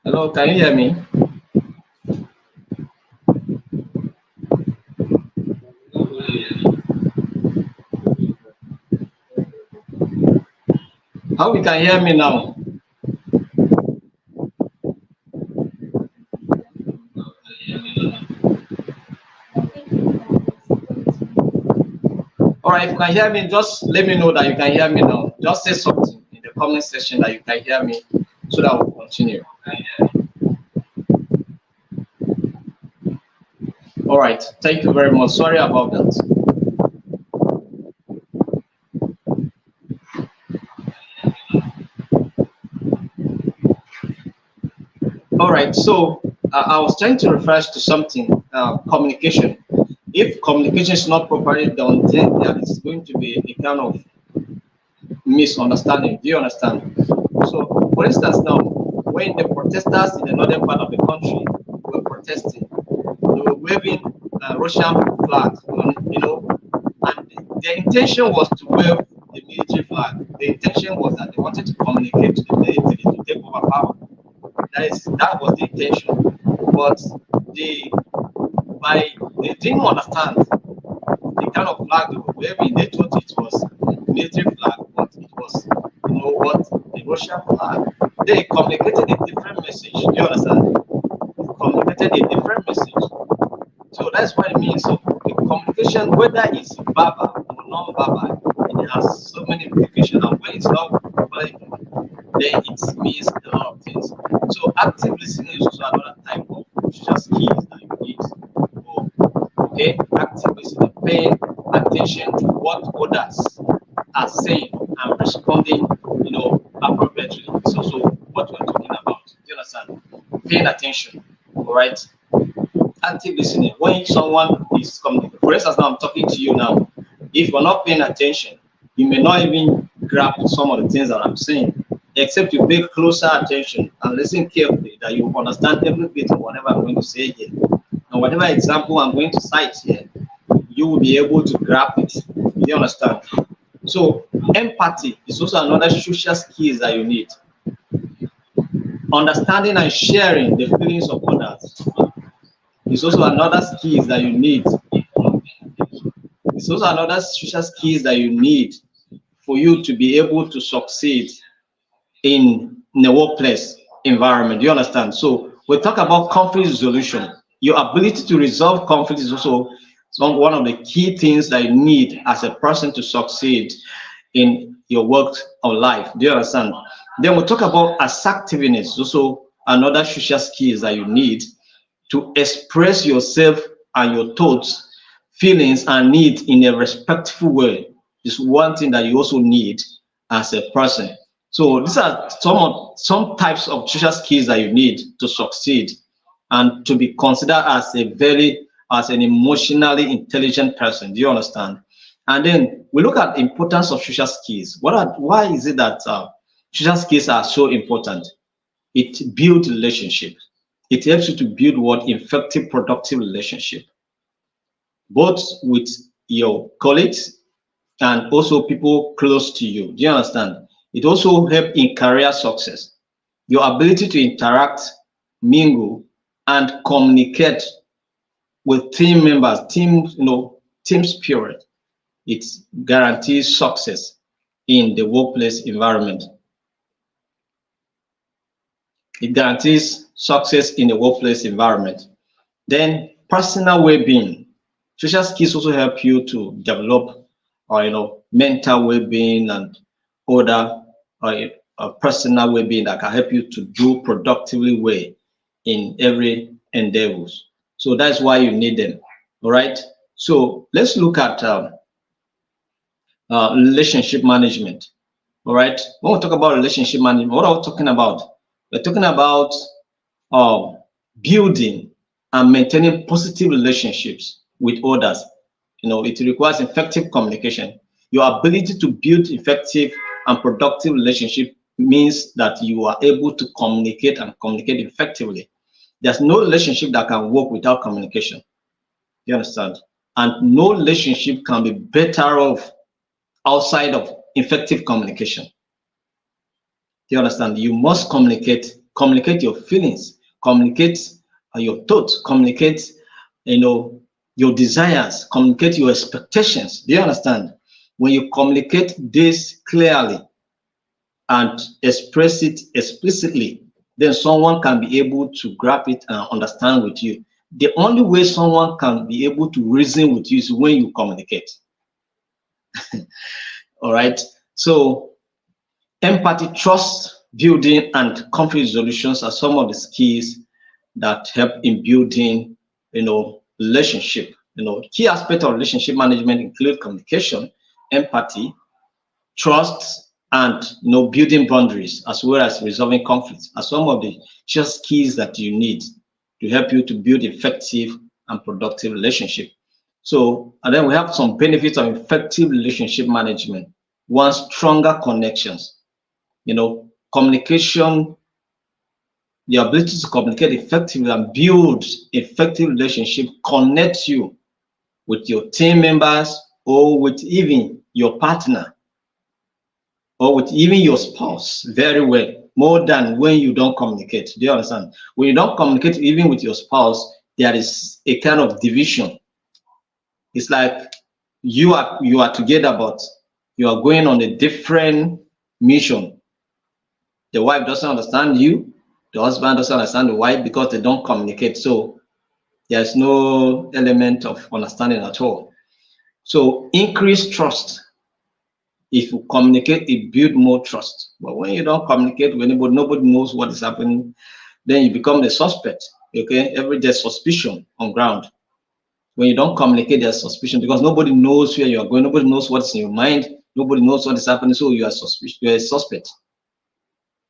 Hello, can you hear me? How you can hear me now? All right, if you can hear me, just let me know that you can hear me now. Just say something in the comment section that you can hear me so that we'll continue. All right, thank you very much. Sorry about that. All right, so I was trying to refer to something, communication. If communication is not properly done, then there is going to be a kind of misunderstanding. Do you understand? So, for instance, now, when the protesters in the northern part of the country were protesting, they were waving Russian flags, and their intention was to wave the military flag. The intention was that they wanted to communicate to the military to take over power. That was the intention, but they didn't understand the kind of flag they were waving. They thought it was military flag, but it was, the Russian flag. They communicated a different message. Do you understand? They communicated a different message. So that's what it means. So the communication, whether it's verbal or non-verbal, it has so many implications. And when it's not verbal, then it means a lot of things. So active listening is also another type of social skills that you need. Okay, active listening, paying attention to what others are saying and responding, appropriately. It's also what we're talking about. Do you understand? Paying attention. All right. Active listening. When someone is coming, for instance, now I'm talking to you now. If you're not paying attention, you may not even grab some of the things that I'm saying, except you pay closer attention and listen carefully, that you understand every bit of whatever I'm going to say here. And whatever example I'm going to cite here, you will be able to grab it. You understand? So empathy is also another social skill that you need. Understanding and sharing the feelings of others is also another skill that you need. It's also another social skills that you need for you to be able to succeed in the workplace environment. Do you understand? So we talk about conflict resolution. Your ability to resolve conflict is also one of the key things that you need as a person to succeed in your work or life. Do you understand? Then we talk about assertiveness, also another social skills that you need to express yourself and your thoughts, feelings, and needs in a respectful way. Is one thing that you also need as a person. So these are some types of social skills that you need to succeed and to be considered as an emotionally intelligent person. Do you understand? And then we look at the importance of social skills. Why is it that social skills are so important? It builds relationships. It helps you to build what effective, productive relationship, both with your colleagues and also people close to you. Do you understand? It also helps in career success. Your ability to interact, mingle, and communicate with team members, team spirit, it guarantees success in the workplace environment. It guarantees success in the workplace environment. Then personal well-being. Social skills also help you to develop mental well-being and other personal well-being that can help you to do productively well in every endeavors. So that's why you need them. All right. So let's look at relationship management. All right. When we talk about relationship management, what are we talking about? We're talking about building and maintaining positive relationships with others. It requires effective communication. Your ability to build effective and productive relationship means that you are able to communicate and communicate effectively. There's no relationship that can work without communication. You understand? And no relationship can be better off outside of effective communication. You understand? You must communicate your feelings, communicate your thoughts, communicate, your desires, communicate your expectations. Do you understand? When you communicate this clearly and express it explicitly, then someone can be able to grab it and understand with you. The only way someone can be able to reason with you is when you communicate. All right. So empathy, trust building, and conflict resolutions are some of the skills that help in building, relationship. Key aspects of relationship management include communication, empathy, trust, and building boundaries, as well as resolving conflicts, are some of the just skills that you need to help you to build effective and productive relationship. So, and then we have some benefits of effective relationship management. One, stronger connections. Communication, the ability to communicate effectively and build effective relationship connects you with your team members or with even your partner or with even your spouse very well, more than when you don't communicate. Do you understand? When you don't communicate even with your spouse, there is a kind of division. It's like you are together, but you are going on a different mission. The wife doesn't understand you, the husband doesn't understand the wife because they don't communicate. So there's no element of understanding at all. So increase trust. If you communicate, it builds more trust. But when you don't communicate with anybody, nobody knows what is happening, then you become the suspect. Okay, there's suspicion on ground. When you don't communicate, there's suspicion because nobody knows where you are going, nobody knows what's in your mind, nobody knows what is happening, so you are suspicious, you are a suspect.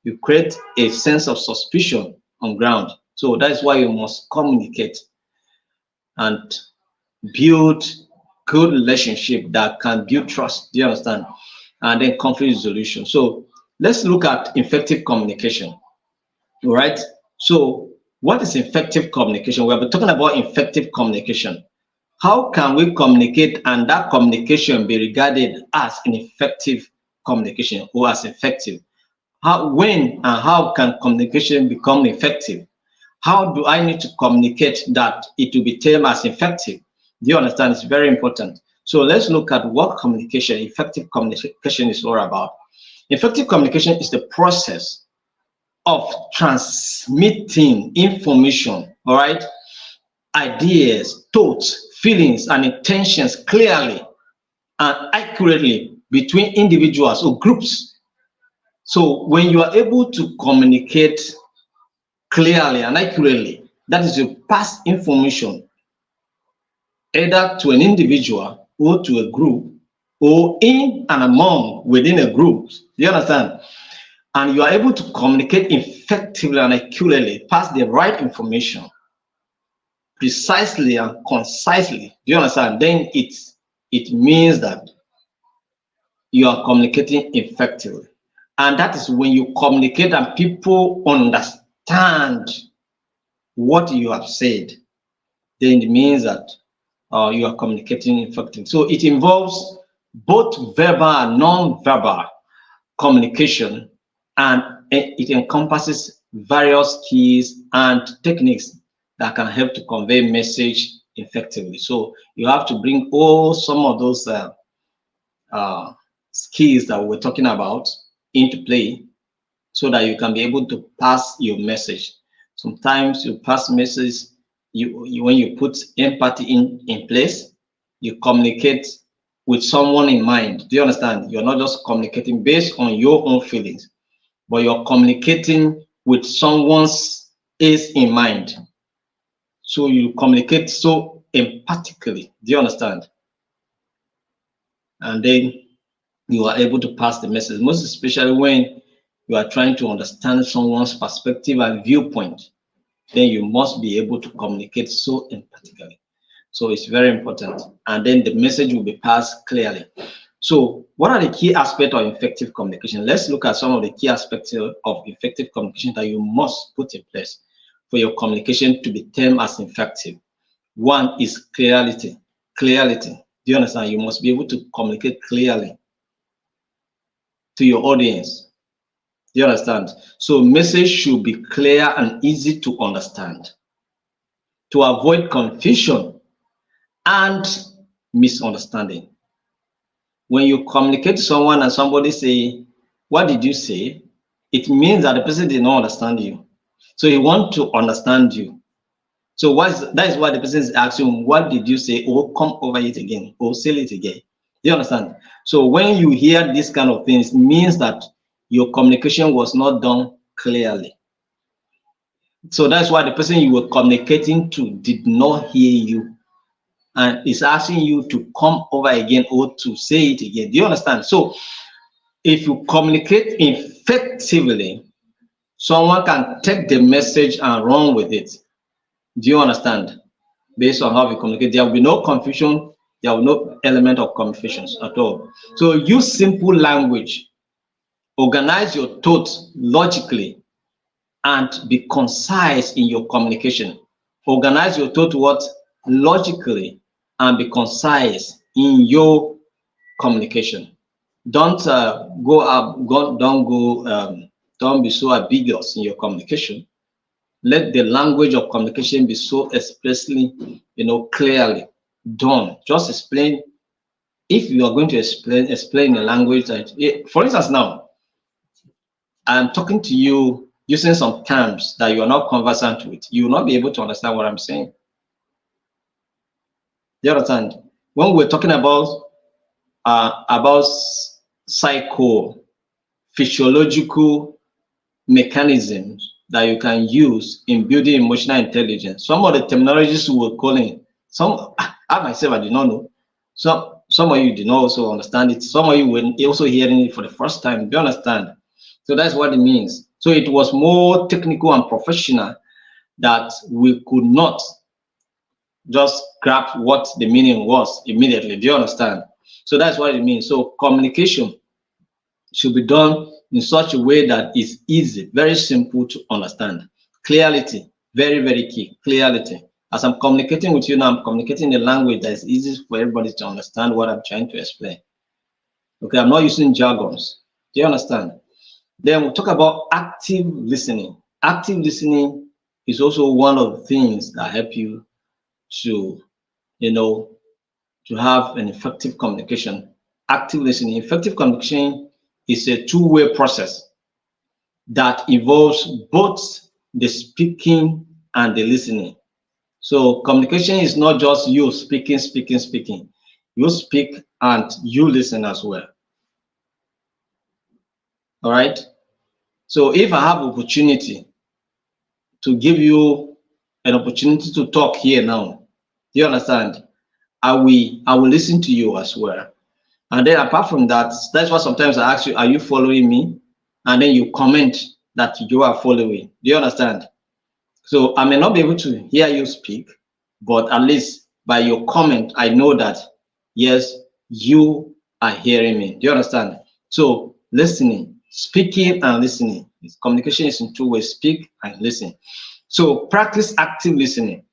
You create a sense of suspicion on ground. So that's why you must communicate and build good relationship that can build trust. Do you understand? And then conflict resolution. So let's look at effective communication. All right. So what is effective communication? We have been talking about effective communication. How can we communicate and that communication be regarded as an effective communication or as effective? When and how can communication become effective? How do I need to communicate that it will be termed as effective? Do you understand? It's very important. So let's look at what effective communication is all about. Effective communication is the process of transmitting information, all right, ideas, thoughts, feelings, and intentions clearly and accurately between individuals or groups. So when you are able to communicate clearly and accurately, that is, you pass information either to an individual or to a group or in and among within a group. Do you understand? And you are able to communicate effectively and accurately, pass the right information precisely and concisely. Do you understand? Then it means that you are communicating effectively. And that is when you communicate and people understand what you have said, then it means that you are communicating effectively. So it involves both verbal and non-verbal communication, and it encompasses various keys and techniques that can help to convey message effectively. So you have to bring all some of those skills that we're talking about into play so that you can be able to pass your message. Sometimes you pass message, when you put empathy in place, you communicate with someone in mind. Do you understand? You're not just communicating based on your own feelings, but you're communicating with someone's ace in mind. So you communicate so empathically. Do you understand? And then you are able to pass the message, most especially when you are trying to understand someone's perspective and viewpoint. Then you must be able to communicate so empathically. So it's very important. And then the message will be passed clearly. So what are the key aspects of effective communication? Let's look at some of the key aspects of effective communication that you must put in place for your communication to be termed as effective. One is clarity. Clarity. Do you understand? You must be able to communicate clearly to your audience. Do you understand? So message should be clear and easy to understand to avoid confusion and misunderstanding. When you communicate to someone and somebody say, "What did you say?" it means that the person did not understand you. So he wants to understand you. So that is why the person is asking, "What did you say?" or "Come over it again," or "Say it again." Do you understand? So when you hear this kind of things, it means that your communication was not done clearly. So that's why the person you were communicating to did not hear you and is asking you to come over again or to say it again. Do you understand? So if you communicate effectively, someone can take the message and run with it. Do you understand? Based on how we communicate, there will be no confusion. There will be no element of confusion at all. So use simple language. Organize your thoughts logically and be concise in your communication. Organize your thought logically and be concise in your communication. Don't be so ambiguous in your communication. Let the language of communication be so expressly, clearly done. Just explain. If you are going to explain the language that, for instance, now I'm talking to you using some terms that you are not conversant with, you will not be able to understand what I'm saying. You understand? When we're talking about psychophysiological mechanisms that you can use in building emotional intelligence, some of the terminologies we were calling, I myself, I did not know. Some of you did not also understand it. Some of you were also hearing it for the first time. Do you understand? So that's what it means. So it was more technical and professional that we could not just grab what the meaning was immediately. Do you understand? So that's what it means. So communication should be done in such a way that is easy, very simple to understand. Clarity, very, very key. Clarity. As I'm communicating with you now, I'm communicating in a language that is easy for everybody to understand what I'm trying to explain. Okay, I'm not using jargons. Do you understand? Then we'll talk about active listening. Active listening is also one of the things that help you to, to have an effective communication. Active listening. Effective communication is a two-way process that involves both the speaking and the listening. So communication is not just you speaking. You speak and you listen as well. All right. So if I have opportunity to give you an opportunity to talk here now, do you understand? I will listen to you as well. And then apart from that, that's why sometimes I ask you, are you following me? And then you comment that you are following. Do you understand? So I may not be able to hear you speak, but at least by your comment, I know that, yes, you are hearing me. Do you understand? So listening, speaking and listening. Communication is in two ways, speak and listen. So practice active listening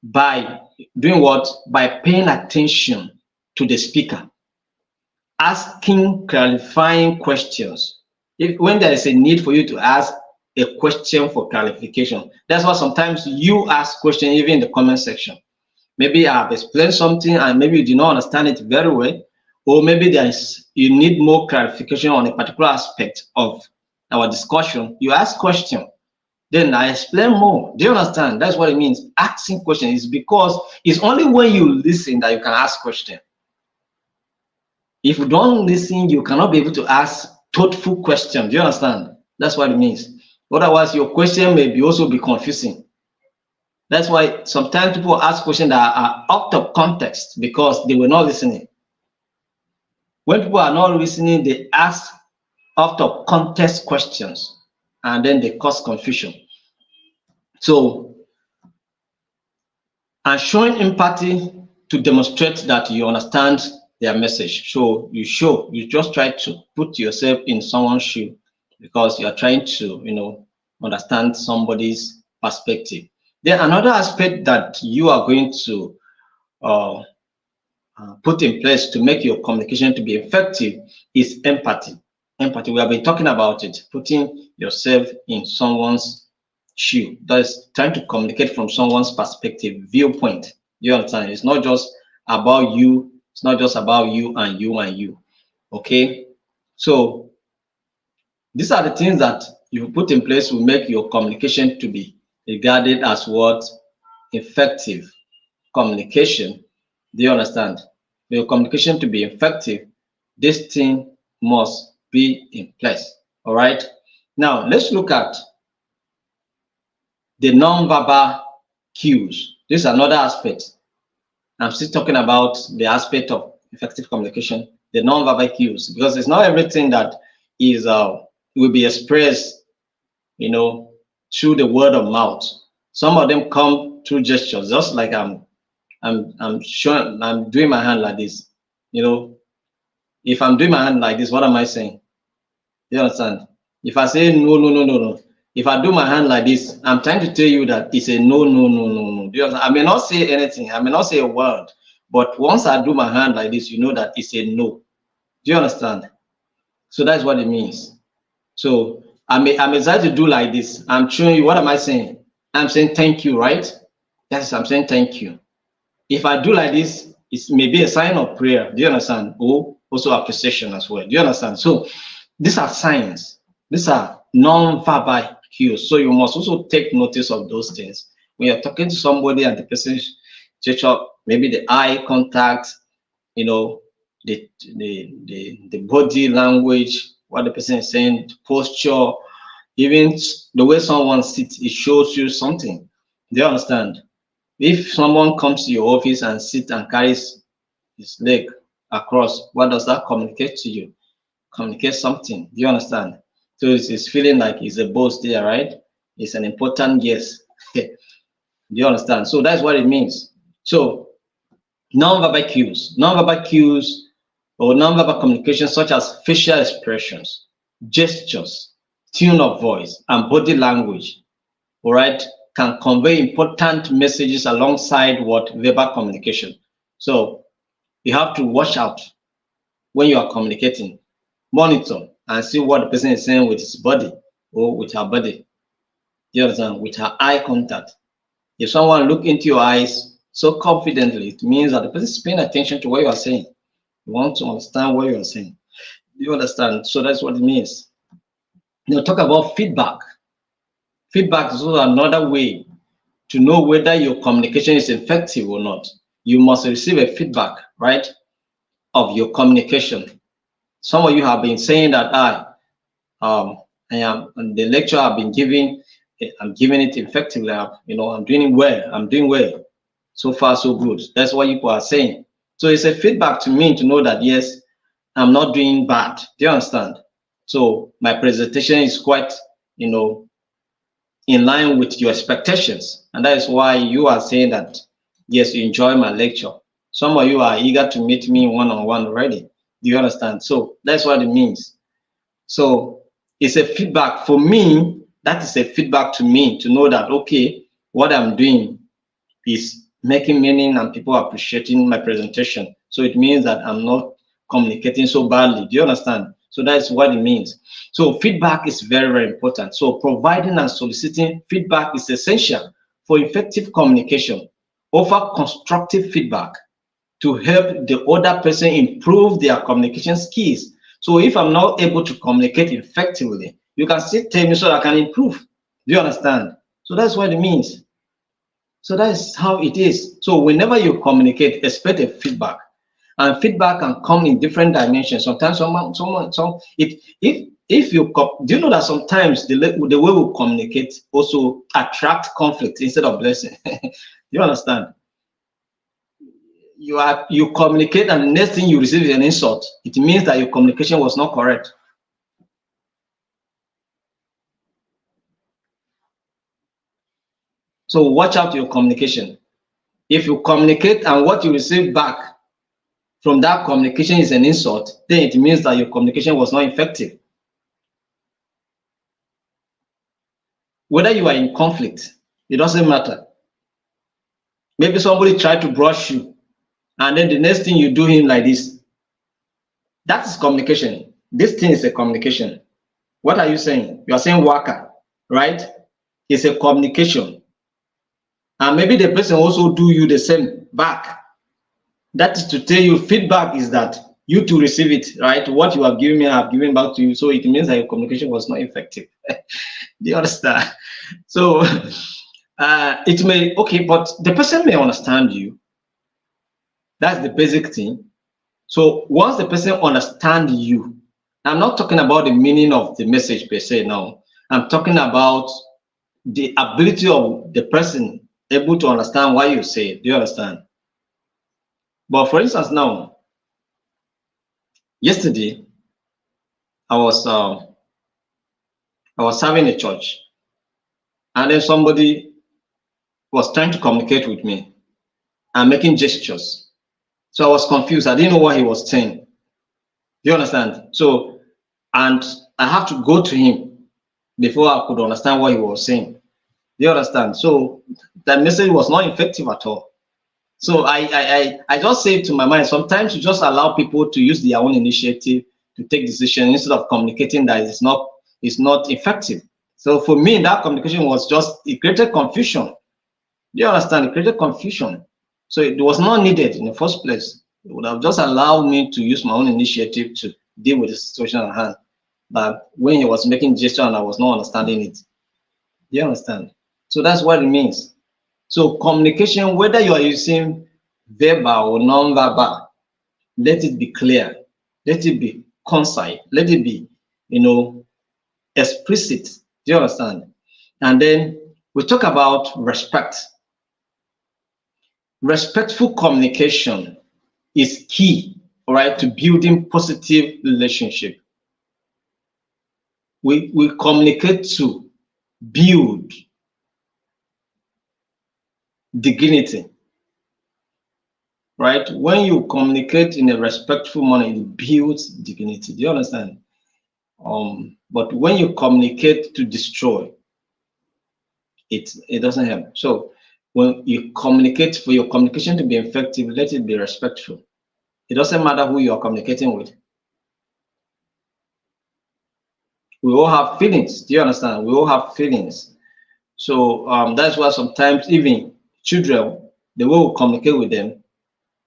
by doing what? By paying attention to the speaker, asking clarifying questions, when there is a need for you to ask a question for clarification. That's why sometimes you ask question even in the comment section. Maybe I've explained something and maybe you do not understand it very well, or maybe you need more clarification on a particular aspect of our discussion. You ask question, then I explain more. Do you understand? That's what it means. Asking questions is because it's only when you listen that you can ask question. If you don't listen, you cannot be able to ask thoughtful questions. Do you understand? That's what it means. Otherwise, your question may also be confusing. That's why sometimes people ask questions that are out of context because they were not listening. When people are not listening, they ask out of context questions, and then they cause confusion. So, and showing empathy to demonstrate that you understand their message. So you just try to put yourself in someone's shoe because you are trying to, understand somebody's perspective. Then another aspect that you are going to put in place to make your communication to be effective is empathy. Empathy, we have been talking about it, putting yourself in someone's shoe. That is trying to communicate from someone's perspective, viewpoint. You understand? It's not just about you. It's not just about you and you and you. Okay? So these are the things that you put in place will make your communication to be regarded as what? Effective communication. Do you understand? For your communication to be effective, this thing must be in place. All right. Now let's look at the non-verbal cues. This is another aspect. I'm still talking about the aspect of effective communication, the non-verbal cues, because it's not everything that is will be expressed, through the word of mouth. Some of them come through gestures, just like I'm showing, I'm doing my hand like this. If I'm doing my hand like this, what am I saying? You understand? If I say no, no, no, no, no. If I do my hand like this, I'm trying to tell you that it's a no, no, no, no, no. Do you understand? I may not say anything. I may not say a word. But once I do my hand like this, you know that it's a no. Do you understand? So that's what it means. So I'm excited to do like this. I'm showing you, what am I saying? I'm saying thank you, right? Yes, I'm saying thank you. If I do like this, it may be a sign of prayer. Do you understand? Or also appreciation as well. Do you understand? So these are signs. These are non-verbal cues. So you must also take notice of those things. When you're talking to somebody and the person gesture, maybe the eye contact, the body language, what the person is saying, the posture, even the way someone sits, it shows you something. Do you understand? If someone comes to your office and sits and carries his leg across, what does that communicate to you? Communicate something. Do you understand? So it's feeling like it's a boss there, right? It's an important yes. Do you understand? So that's what it means. So non-verbal cues or non-verbal communication, such as facial expressions, gestures, tone of voice, and body language, all right, can convey important messages alongside what verbal communication. So you have to watch out when you are communicating. Monitor and see what the person is saying with his body or with her body. You understand? With her eye contact. If someone look into your eyes so confidently, it means that the person is paying attention to what you are saying. You want to understand what you are saying. You understand? So that's what it means. Talk about feedback. Feedback is also another way to know whether your communication is effective or not. You must receive a feedback, right, of your communication. Some of you have been saying that the lecture I've been giving, I'm giving it effectively. I'm doing well. So far, so good. That's what people are saying. So it's a feedback to me to know that yes, I'm not doing bad. Do you understand? So my presentation is quite, in line with your expectations, and that is why you are saying that yes, you enjoy my lecture. Some of you are eager to meet me one-on-one already. Do you understand? So that's what it means. So it's a feedback for me. That is a feedback to me to know that, okay, what I'm doing is making meaning and people are appreciating my presentation. So it means that I'm not communicating so badly. Do you understand? So that's what it means. So feedback is very, very important. So providing and soliciting feedback is essential for effective communication. Offer constructive feedback to help the other person improve their communication skills. So if I'm not able to communicate effectively, you can still tell me so I can improve. Do you understand? So that's what it means. So that's how it is. So whenever you communicate, expect a feedback. And feedback can come in different dimensions. Sometimes if you do you know that sometimes the way we communicate also attract conflict instead of blessing? You understand? You communicate and the next thing you receive is an insult. It means that your communication was not correct. So watch out your communication. If you communicate and what you receive back from that communication is an insult, then it means that your communication was not effective. Whether you are in conflict, it doesn't matter. Maybe somebody tried to brush you, and then the next thing you do him like this. That is communication. This thing is a communication. What are you saying? You are saying waka, right? It's a communication. And maybe the person also do you the same back. That is to tell you feedback is that you to receive it, right? What you have given me, I have given back to you. So it means that your communication was not effective. Do you understand? So it may, okay, but the person may understand you. That's the basic thing. So once the person understands you, I'm not talking about the meaning of the message per se now. I'm talking about the ability of the person able to understand what you say. Do you understand? But for instance, now, yesterday, I was serving a church, and then somebody was trying to communicate with me and making gestures. So I was confused. I didn't know what he was saying. Do you understand? So, and I have to go to him before I could understand what he was saying. Do you understand? So that message was not effective at all. So I just say to my mind, sometimes you just allow people to use their own initiative to take decisions instead of communicating that it's not effective. So for me, that communication was just, it created confusion. Do you understand? It created confusion. So it was not needed in the first place. It would have just allowed me to use my own initiative to deal with the situation at hand. But when he was making gesture and I was not understanding it. Do you understand? So that's what it means. So communication, whether you are using verbal or non-verbal, let it be clear, let it be concise, let it be, explicit. Do you understand? And then we talk about respect. Respectful communication is key, all right, to building positive relationship. We communicate to build dignity, right? When you communicate in a respectful manner, it builds dignity. Do you understand? But when you communicate to destroy, it doesn't help. So when you communicate, for your communication to be effective, let it be respectful. It doesn't matter who you are communicating with. We all have feelings. Do you understand? We all have feelings. So that's why sometimes even children, the way we communicate with them,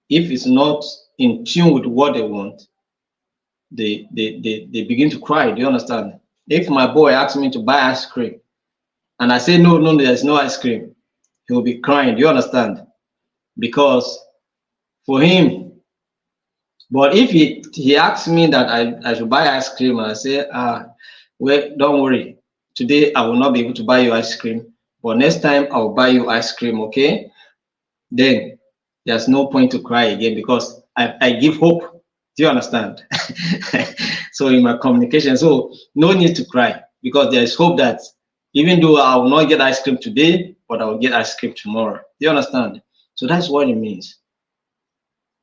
if it's not in tune with what they want, they begin to cry. Do you understand? If my boy asks me to buy ice cream and I say no, there's no ice cream, he will be crying. Do you understand? Because for him, but if he asks me that I should buy ice cream and I say, well, don't worry, today I will not be able to buy you ice cream, but next time I will buy you ice cream, okay? Then there's no point to cry again because I give hope. Do you understand? So in my communication, so no need to cry because there is hope that even though I will not get ice cream today, but I will get ice cream tomorrow. Do you understand? So that's what it means.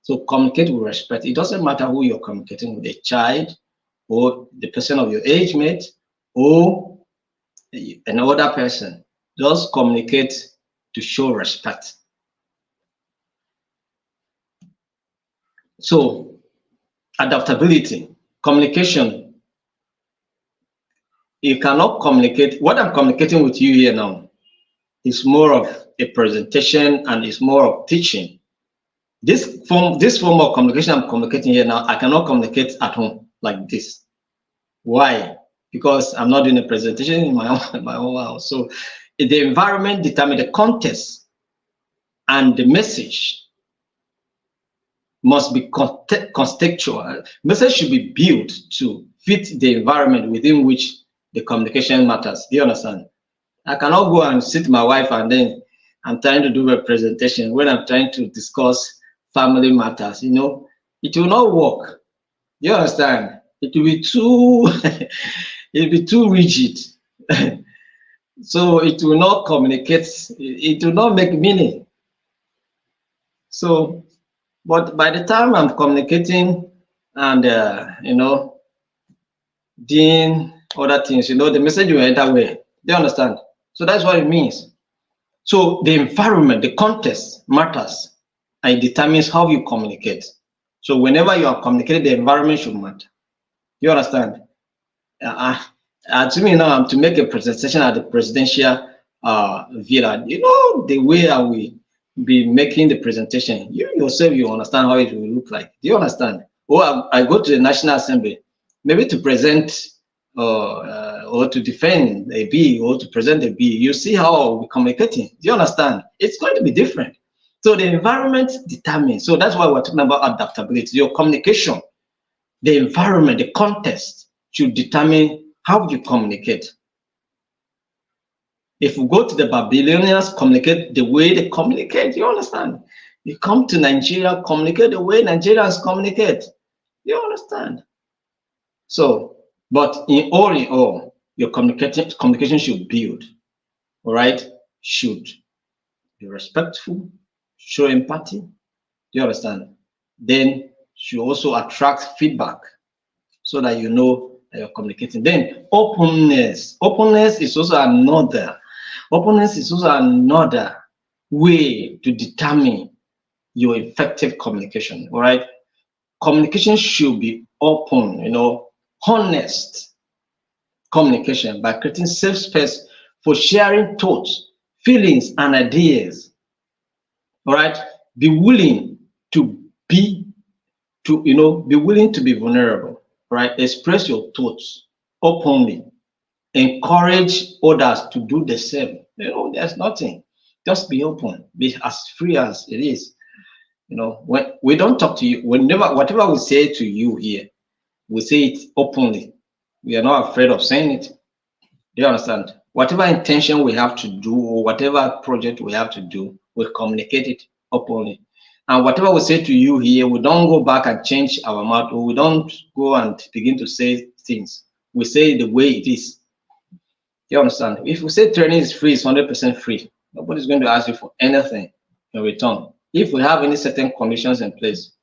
So communicate with respect. It doesn't matter who you're communicating with, a child or the person of your age mate or an older person. Just communicate to show respect. So adaptability, communication you cannot communicate. What I'm communicating with you here now is more of a presentation and it's more of teaching. This form of communication I'm communicating here now, I cannot communicate at home like this. Why? Because I'm not doing a presentation in my own house. So the environment determines the context, and the message must be contextual. Message should be built to fit the environment within which the communication matters. Do you understand? I cannot go and sit my wife and then I'm trying to do a presentation when I'm trying to discuss family matters. You know, it will not work. Do you understand? It will be too it'll be too rigid. So it will not communicate, it will not make meaning. So, but by the time I'm communicating and you know, doing other things, you know, the message will enter where. Do you understand? So that's what it means. So the environment, the context matters, and it determines how you communicate. So whenever you are communicating, the environment should matter. You understand? To me now, I'm to make a presentation at the presidential villa. You know, the way I will be making the presentation, you yourself, you understand how it will look like. Do you understand? Or I go to the National Assembly, maybe to present or to defend a bill or to present a bill. You see how we're communicating. Do you understand? It's going to be different. So the environment determines. So that's why we're talking about adaptability. Your communication, the environment, the context should determine how you communicate. If we go to the Babylonians, communicate the way they communicate, you understand? You come to Nigeria, communicate the way Nigerians communicate. You understand? So, but in all, your communication should build, all right? Should be respectful, show empathy. Do you understand? Then should also attract feedback so that you know that you're communicating. Then openness. Openness is also another way to determine your effective communication. All right. Communication should be open, you know, honest communication by creating safe space for sharing thoughts, feelings, and ideas. All right. Be willing to be vulnerable. Right. Express your thoughts openly. Encourage others to do the same. You know, there's nothing. Just be open. Be as free as it is. You know, when we don't talk to you, whatever we say to you here, we say it openly. We are not afraid of saying it. Do you understand? Whatever intention we have to do or whatever project we have to do, we communicate it openly. And whatever we say to you here, we don't go back and change our mouth, or we don't go and begin to say things. We say it the way it is. You understand? If we say training is free, it's 100% free. Nobody's going to ask you for anything in return. If we have any certain conditions in place,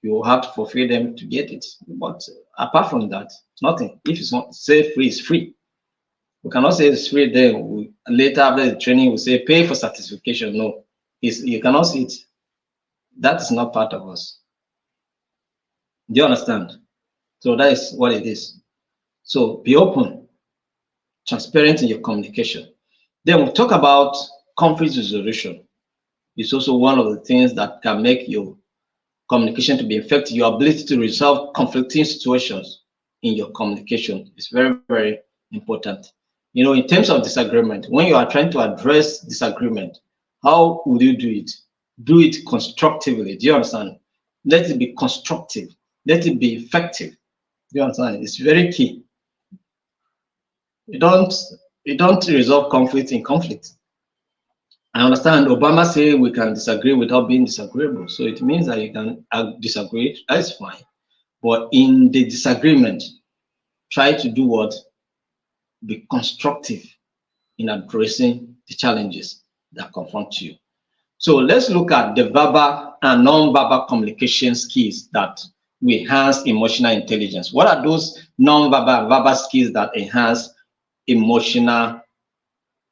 you will have to fulfill them to get it. But apart from that, nothing. If you say free, it's free. We cannot say it's free, then later after the training, we say pay for certification. No, you cannot see it. That is not part of us. Do you understand? So that is what it is. So be open, transparent in your communication. Then we'll talk about conflict resolution. It's also one of the things that can make your communication to be effective. Your ability to resolve conflicting situations in your communication is very, very important. You know, in terms of disagreement, when you are trying to address disagreement, how would you do it? Do it constructively. Do you understand? Let it be constructive. Let it be effective. Do you understand? It's very key. You don't resolve conflict in conflict. I understand Obama say we can disagree without being disagreeable. So it means that you can disagree. That's fine. But in the disagreement, try to do what? Be constructive in addressing the challenges that confront you. So let's look at the verbal and non-verbal communication skills that will enhance emotional intelligence. What are those non-verbal and verbal skills that enhance emotional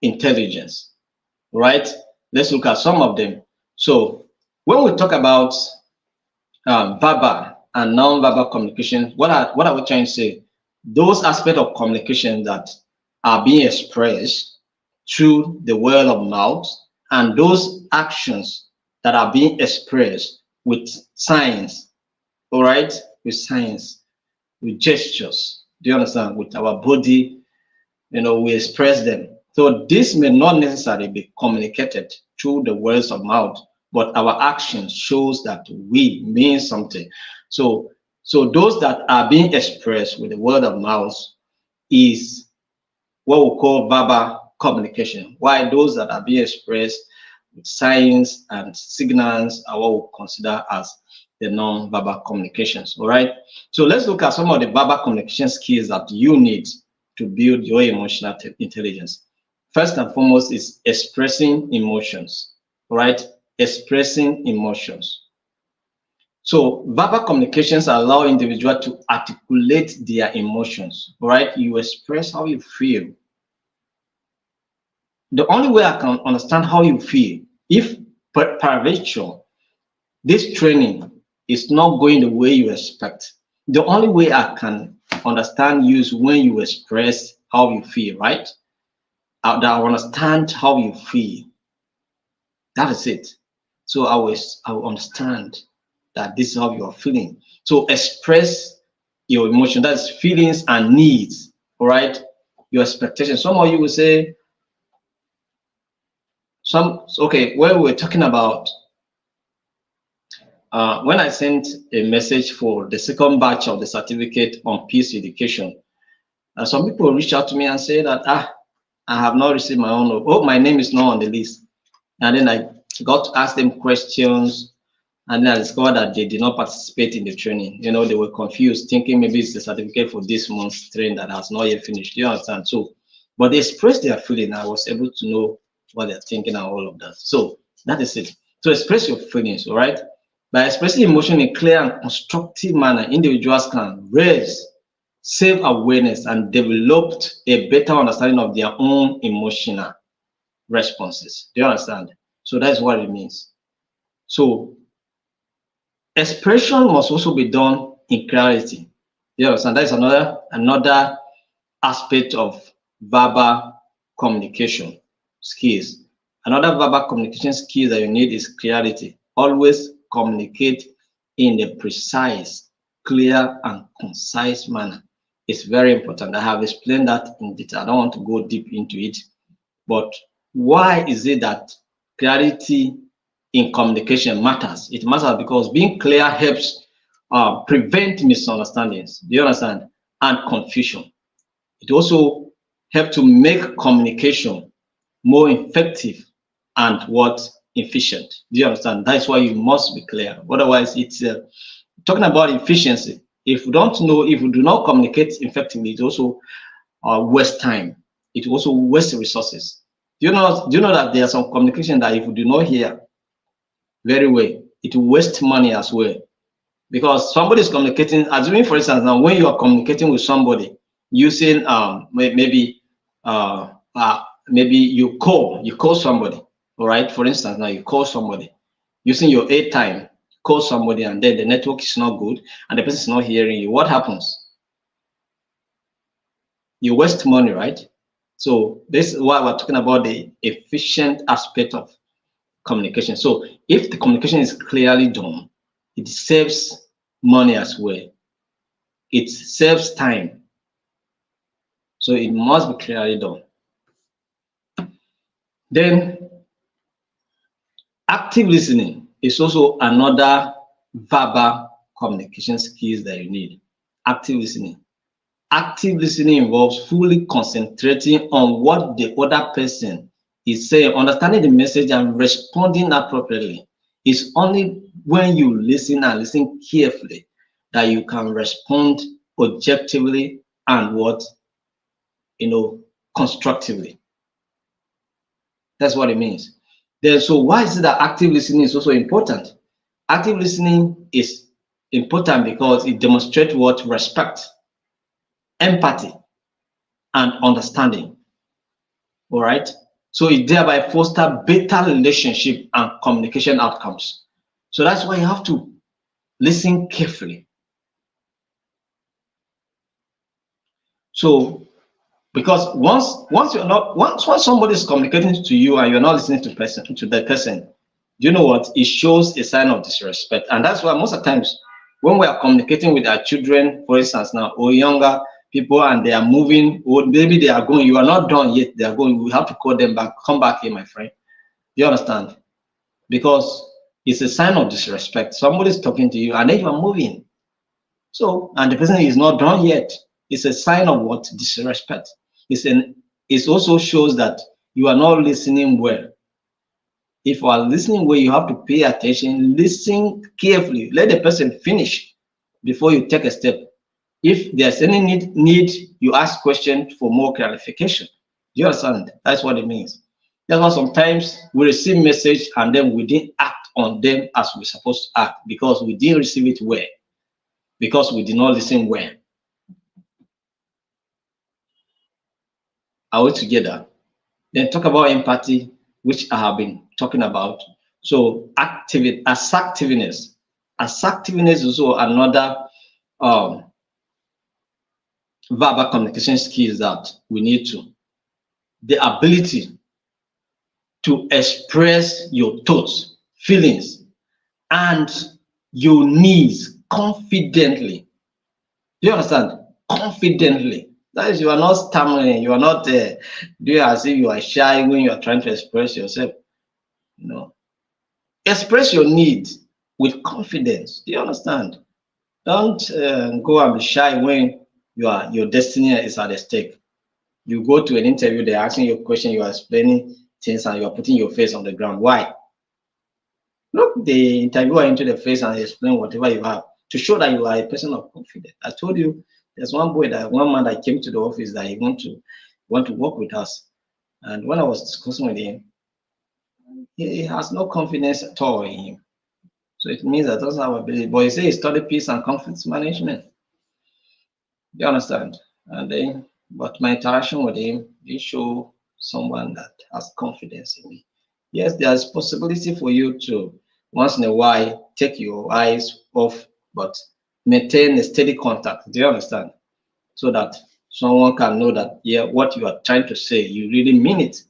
intelligence? Right? Let's look at some of them. So when we talk about verbal and non-verbal communication, what are we trying to say? those aspects of communication that are being expressed through the word of mouth, and those actions that are being expressed with signs, all right, with signs, with gestures. Do you understand? With our body, we express them. So this may not necessarily be communicated through the words of mouth, but our actions shows that we mean something. So those that are being expressed with the word of mouth is what we call verbal communication, while those that are being expressed with signs and signals are what we consider as the non-verbal communications. All right. So let's look at some of the verbal communication skills that you need to build your emotional intelligence. First and foremost is expressing emotions. All right. Expressing emotions. So verbal communications allow individuals to articulate their emotions. All right. You express how you feel. The only way I can understand how you feel, if peradventure this training is not going the way you expect, the only way I can understand you is when you express how you feel, right? That I understand how you feel. That is it. So I will understand that this is how you are feeling. So express your emotion, that's feelings and needs, all right? Your expectations. Some of you will say, okay, when we're talking about when I sent a message for the second batch of the certificate on peace education, some people reach out to me and say that I have not received my own. Oh, my name is not on the list. And then I got to ask them questions, and then I discovered that they did not participate in the training. They were confused, thinking maybe it's the certificate for this month's training that has not yet finished. Do you understand? So, but they expressed their feeling. I was able to know what they're thinking and all of that. So that is it. So express your feelings, all right? By expressing emotion in a clear and constructive manner, individuals can raise self-awareness and develop a better understanding of their own emotional responses. Do you understand? So that's what it means. So expression must also be done in clarity. Do you understand? That is another aspect of verbal communication skills. Another verbal communication skill that you need is clarity. Always communicate in a precise, clear, and concise manner. It's very important. I have explained that in detail. I don't want to go deep into it. But why is it that clarity in communication matters? It matters because being clear helps prevent misunderstandings. Do you understand? And confusion. It also helps to make communication more effective and efficient. Do you understand? That's why you must be clear. Otherwise, it's talking about efficiency. If you do not communicate effectively, it also waste time. It also wastes resources. Do you know that there are some communication that if you do not hear very well, it will waste money as well? Because somebody is communicating, assuming for instance, now when you are communicating with somebody using maybe you call somebody, all right? For instance, now you call somebody using your airtime, call somebody, and then the network is not good and the person is not hearing you. What happens? You waste money, right? So this is why we're talking about the efficient aspect of communication. So if the communication is clearly done, it saves money as well. It saves time. So it must be clearly done. Then active listening is also another verbal communication skills that you need. Active listening. Active listening involves fully concentrating on what the other person is saying, understanding the message and responding appropriately. It's only when you listen and listen carefully that you can respond objectively and constructively. That's what it means. Then, so why is it that active listening is also important? Active listening is important because it demonstrates respect, empathy, and understanding. All right. So it thereby fosters better relationship and communication outcomes. So that's why you have to listen carefully. So because once you're not once somebody is communicating to you and you're not listening to the person, you know what? It shows a sign of disrespect. And that's why most of the times when we are communicating with our children, for instance, now, or younger people, and they are moving, or maybe they are going, you are not done yet, they are going, we have to call them back, come back here, my friend. You understand? Because it's a sign of disrespect. Somebody is talking to you and then you are moving. So, and the person is not done yet. It's a sign of what? Disrespect. It also shows that you are not listening well. If you are listening well, you have to pay attention, listen carefully, let the person finish before you take a step. If there's any need, you ask questions for more clarification. Do you understand? That's what it means. That's why sometimes we receive message and then we didn't act on them as we're supposed to act because we didn't receive it well, because we did not listen well. Are we together? Then talk about empathy, which I have been talking about. So assertiveness. Assertiveness is also another verbal communication skills that we need to. The ability to express your thoughts, feelings, and your needs confidently. Do you understand? Confidently. That is, you are not stammering, you are not doing as if you are shy when you are trying to express yourself. No. Express your needs with confidence. Do you understand? Don't go and be shy when your destiny is at stake. You go to an interview, they're asking you a question, you are explaining things, and you are putting your face on the ground. Why? Look the interviewer into the face and explain whatever you have to show that you are a person of confidence. I told you there's one man that came to the office that he want to work with us. And when I was discussing with him, he has no confidence at all in him. So it means that doesn't have ability. But he said he studied peace and conflict management. Do you understand? And then, but my interaction with him did show someone that has confidence in me. Yes, there's possibility for you to once in a while take your eyes off, but maintain a steady contact. Do you understand? So that someone can know that, yeah, what you are trying to say, you really mean it.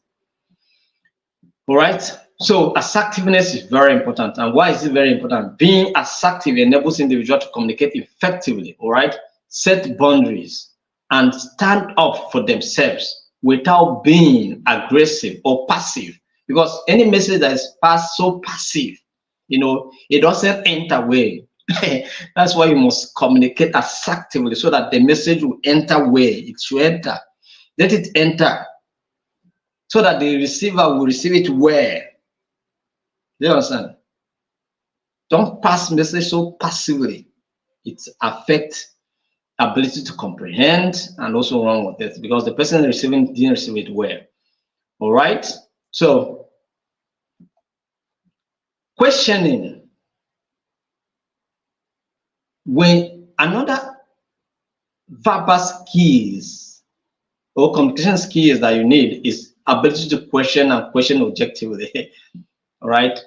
All right. So assertiveness is very important. And why is it very important? Being assertive enables individuals to communicate effectively. All right. Set boundaries and stand up for themselves without being aggressive or passive. Because any message that is so passive, it doesn't enter well. That's why you must communicate assertively so that the message will enter well. It should enter. Let it enter so that the receiver will receive it well. Do you understand? Don't pass message so passively. It affects ability to comprehend and also run with it because the person receiving didn't receive it well. All right. So questioning. When another verbal skills or communication skills that you need is ability to question and question objectively. All right.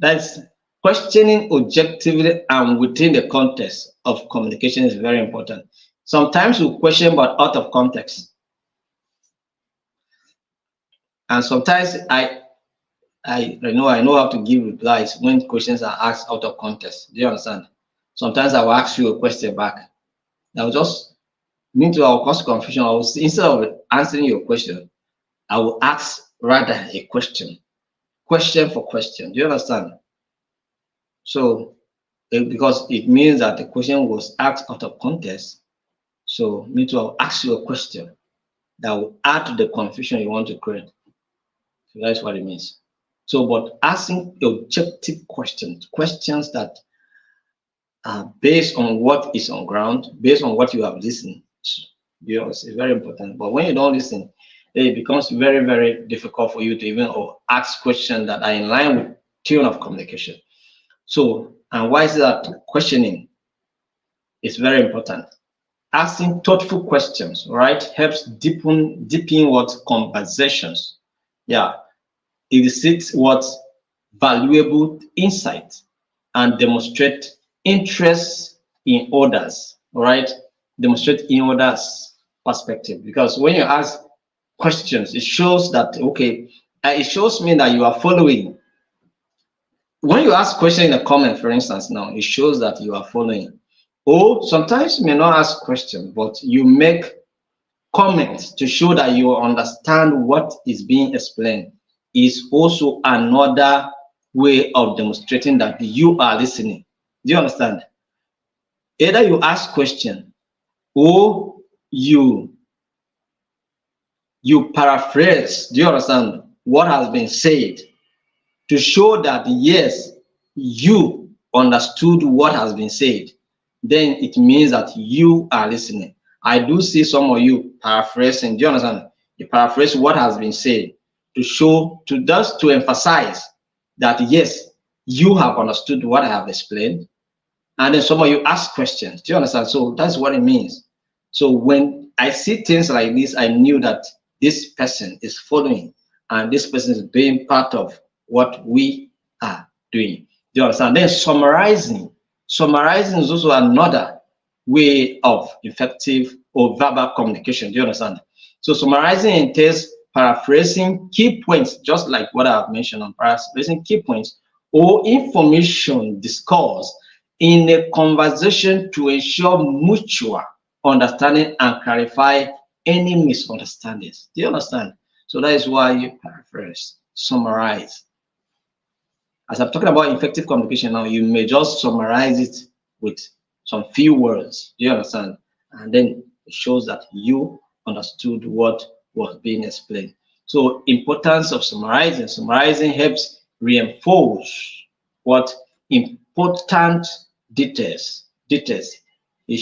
That's questioning objectively and within the context of communication is very important. Sometimes we question but out of context. And sometimes I know how to give replies when questions are asked out of context. Do you understand? Sometimes I will ask you a question back. I will just mean to cause confusion. Instead of answering your question, I will ask rather a question for question. Do you understand? So, because it means that the question was asked out of context, so me too, I'll ask you a question that will add to the confusion you want to create. So that's what it means. So, but asking objective questions that are based on what is on ground, based on what you have listened to, is very important. But when you don't listen, it becomes very, very difficult for you to even ask questions that are in line with tone of communication. So, and why is that? Questioning is very important. Asking thoughtful questions, right, helps deepen what conversations. Yeah, elicits what valuable insight and demonstrate interest in others. All right, demonstrate in others. perspective, because when you ask questions, it shows that, okay, it shows me that you are following. When you ask question in a comment, for instance, now it shows that you are following. Or sometimes you may not ask question, but you make comments to show that you understand what is being explained. Is also another way of demonstrating that you are listening. Do you understand? Either you ask question or you paraphrase, do you understand, what has been said, to show that yes, you understood what has been said. Then it means that you are listening. I do see some of you paraphrasing. Do you understand? You paraphrase what has been said to show, to just to emphasize that yes, you have understood what I have explained. And then some of you ask questions. Do you understand? So that's what it means. So when I see things like this, I knew that this person is following and this person is being part of what we are doing. Do you understand? Then summarizing is also another way of effective or verbal communication. Do you understand? So summarizing entails paraphrasing key points, just like what I've mentioned on paraphrasing key points or information discussed in a conversation to ensure mutual understanding and clarify any misunderstandings. Do you understand? So that is why you paraphrase, summarize. As I'm talking about effective communication now, you may just summarize it with some few words. Do you understand? And then it shows that you understood what was being explained. So importance of summarizing. Summarizing helps reinforce what important details. It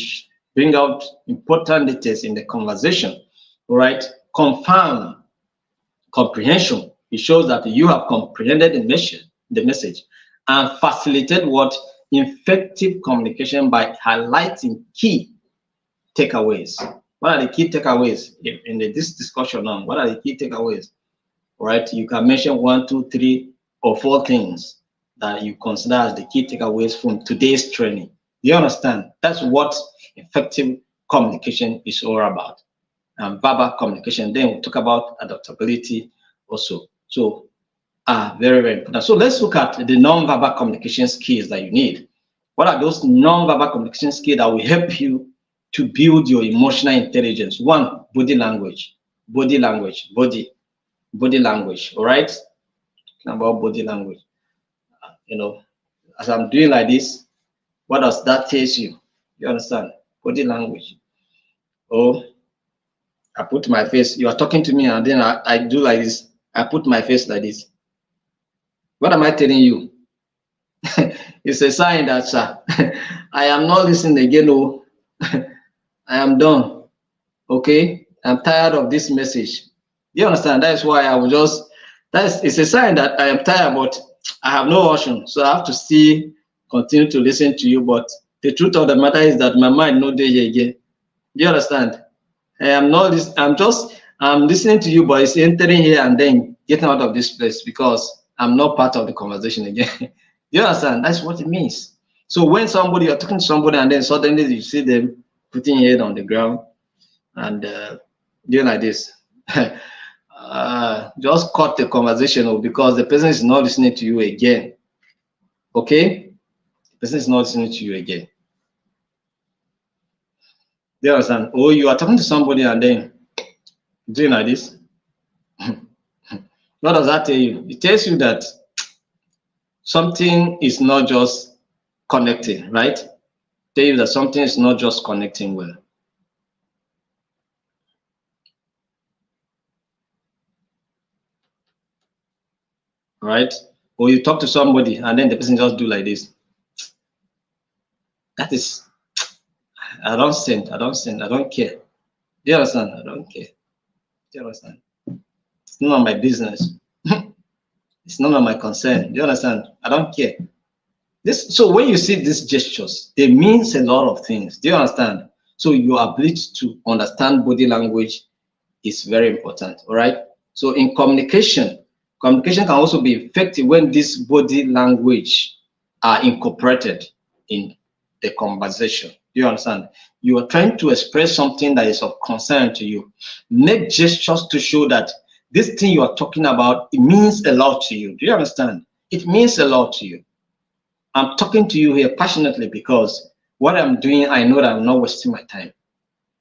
bring out important details in the conversation. All right. Confirm comprehension. It shows that you have comprehended the message, and facilitate what effective communication by highlighting key takeaways. What are the key takeaways in this discussion now? What are the key takeaways? All right. You can mention 1, 2, 3, or 4 things that you consider as the key takeaways from today's training. You understand? That's what effective communication is all about. And verbal communication. Then we'll talk about adaptability also. So very, very important. So let's look at the non-verbal communication skills that you need. What are those non-verbal communication skills that will help you to build your emotional intelligence? 1, body language. Body language. All right? Talking about body language. You know, as I'm doing like this, what does that tell you? You understand? Body language. Oh, I put my face. You are talking to me, and then I do like this. I put my face like this. What am I telling you? It's a sign that, sir, I am not listening again. Oh, I am done. Okay, I'm tired of this message. You understand? That's why I will just. It's a sign that I am tired, but I have no option. So I have to still continue to listen to you. But the truth of the matter is that my mind no day again. Do you understand? I am not. I'm listening to you, but it's entering here and then getting out of this place because I'm not part of the conversation again. You understand? That's what it means. So when you're talking to somebody and then suddenly you see them putting head on the ground and doing like this, just cut the conversation because the person is not listening to you again. Okay? The person is not listening to you again. Do you understand? Or you are talking to somebody and then doing like this. What does that tell you? It tells you that something is not just connecting, right? Tell you that something is not just connecting well. Right? Or you talk to somebody and then the person just do like this. That is, I don't care. Do you understand? I don't care. Do you understand? It's none of my business. It's none of my concern. Do you understand? I don't care. So when you see these gestures, they means a lot of things. Do you understand? So your ability to understand body language is very important. All right. So in communication can also be effective when this body language are incorporated in the conversation. Do you understand? You are trying to express something that is of concern to you. Make gestures to show that this thing you are talking about, it means a lot to you. Do you understand? It means a lot to you. I'm talking to you here passionately because what I'm doing, I know that I'm not wasting my time.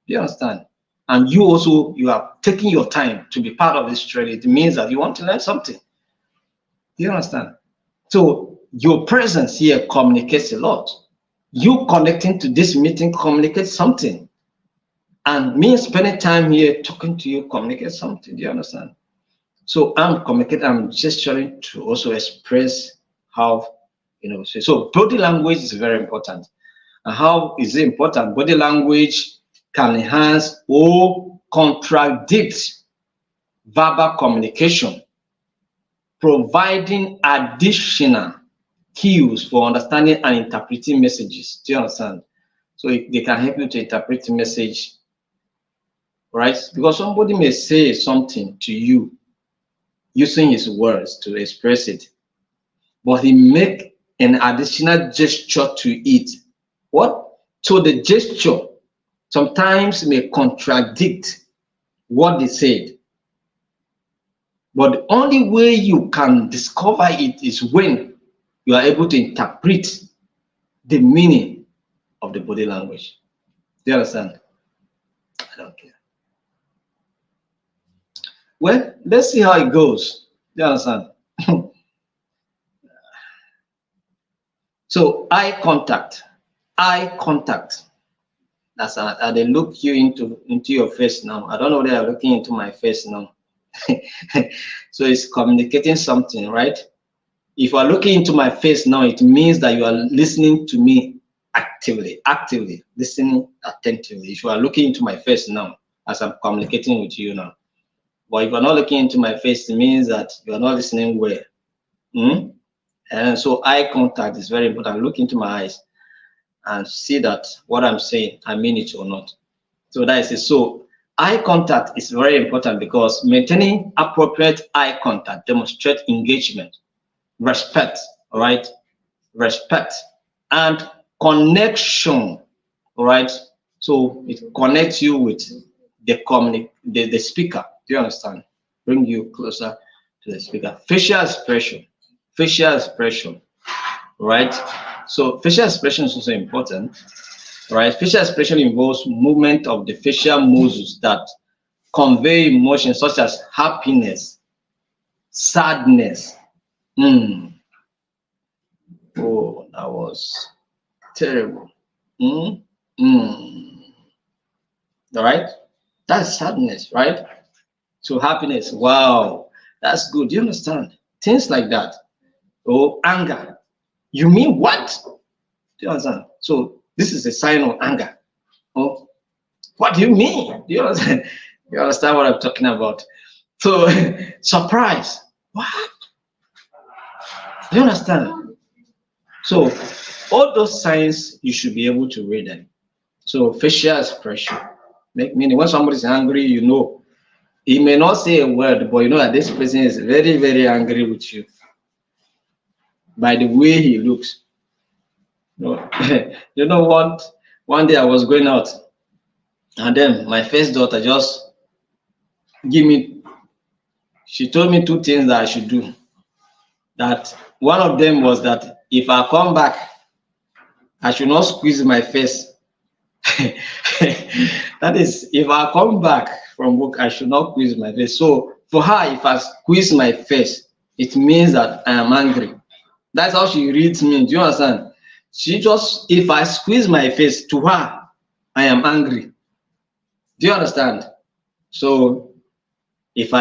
Do you understand? And you also, you are taking your time to be part of this training. It means that you want to learn something. Do you understand? So your presence here communicates a lot. You connecting to this meeting communicates something. And me spending time here talking to you communicates something. Do you understand? So I'm communicating, I'm gesturing to also express how, so body language is very important. And how is it important? Body language can enhance or contradict verbal communication, providing additional cues for understanding and interpreting messages. Do you understand? So they can help you to interpret the message, right? Because somebody may say something to you using his words to express it, but he make an additional gesture to it. What? So the gesture sometimes may contradict what they said. But the only way you can discover it is when you are able to interpret the meaning of the body language. Do you understand? I don't care. Well, let's see how it goes. Do you understand? So eye contact. Eye contact. That's how they look you into your face now. I don't know if they are looking into my face now. So it's communicating something, right? If you are looking into my face now, it means that you are listening to me actively listening attentively. If you are looking into my face now as I'm communicating with you now, but if you're not looking into my face, it means that you are not listening well. And so eye contact is very important. Look into my eyes and see that what I'm saying, I mean it or not. So that is it. So eye contact is very important because maintaining appropriate eye contact demonstrates engagement, respect, all right? Respect and connection, all right? So it connects you with the speaker. Do you understand? Bring you closer to the speaker. Facial expression, right? So facial expression is also important, right? Facial expression involves movement of the facial muscles that convey emotions such as happiness, sadness. Oh, that was terrible. All right, that's sadness, right? So happiness, wow, that's good. Do you understand? Things like that. Oh, anger. You mean what? Do you understand? So this is a sign of anger. Oh, what do you mean? Do you understand? You understand what I'm talking about? So surprise. What? Do you understand? So all those signs you should be able to read them. So facial expression, meaning when somebody is angry, you know, he may not say a word, but you know that this person is very, very angry with you by the way he looks. You know what? One day I was going out, and then my first daughter just she told me two things that I should do. That one of them was that if I come back, I should not squeeze my face. That is, if I come back from work, I should not squeeze my face. So for her, if I squeeze my face, it means that I am angry. That's how she reads me. Do you understand? She just, if I squeeze my face, to her, I am angry. Do you understand? So if I